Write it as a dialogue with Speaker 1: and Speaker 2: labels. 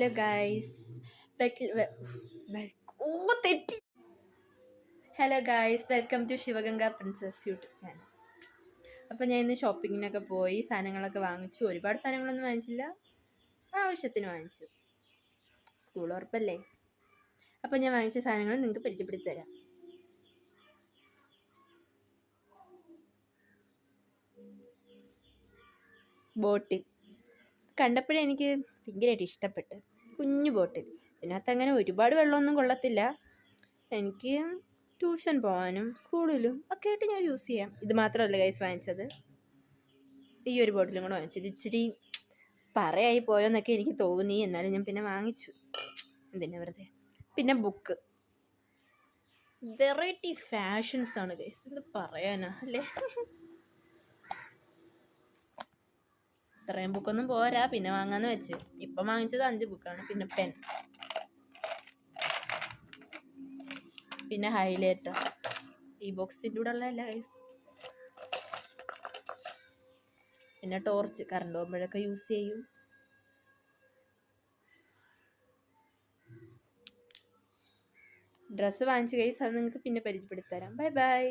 Speaker 1: Hello guys, welcome to Sivaganga princess YouTube channel. അപ്പോൾ ഞാൻ ഇന്ന് ഷോപ്പിങ്ങിനൊക്കെ പോയി സാധനങ്ങളൊക്കെ വാങ്ങിച്ചു. ഒരുപാട് സാധനങ്ങളൊന്നും വാങ്ങിച്ചില്ല, ആവശ്യത്തിന് വാങ്ങിച്ചു. സ്കൂൾ ഉറപ്പല്ലേ. അപ്പോൾ ഞാൻ വാങ്ങിച്ച സാധനങ്ങൾ നിങ്ങൾക്ക് പരിചയപ്പെടുത്തി തരാം. ബോട്ടിൽ കണ്ടപ്പോഴേ എനിക്ക് ഭയങ്കരമായിട്ട് ഇഷ്ടപ്പെട്ടു. കുഞ്ഞു ബോട്ടിൽ, ഇതിനകത്ത് അങ്ങനെ ഒരുപാട് വെള്ളമൊന്നും കൊള്ളത്തില്ല. എനിക്ക് ട്യൂഷൻ പോകാനും സ്കൂളിലും ഒക്കെ ആയിട്ട് ഞാൻ യൂസ് ചെയ്യാം. ഇത് മാത്രമല്ല ഗൈസ് വാങ്ങിച്ചത്, ഈ ഒരു ബോട്ടിലും കൂടെ വാങ്ങിച്ചത്. ഇച്ചിരി പറയായി പോയോന്നൊക്കെ എനിക്ക് തോന്നി, എന്നാലും ഞാൻ പിന്നെ വാങ്ങിച്ചു. എന്തിനാ വെറുതെ. പിന്നെ ബുക്ക്, വെറൈറ്റി ഫാഷൻസ് ആണ് ഗൈസ്, എന്ത് പറയാനാ അല്ലേ. ഇത്രയും ബുക്കൊന്നും പോരാ, പിന്നെ വാങ്ങാന്ന് വെച്ച്. ഇപ്പം വാങ്ങിച്ചത് 5 ബുക്കാണ്. പിന്നെ പെൻ, പിന്നെ ഹൈലൈറ്റർ. ഈ ബോക്സിൻ്റെ കൂടെ ഉള്ളതല്ല ഗൈസ്. പിന്നെ ടോർച്ച്, കറണ്ട് പോകുമ്പോഴൊക്കെ യൂസ് ചെയ്യും. ഡ്രസ്സ് വാങ്ങിച്ചു ഗൈസ്, അത് നിങ്ങൾക്ക് പിന്നെ പരിചയപ്പെടുത്തി തരാം. Bye bye.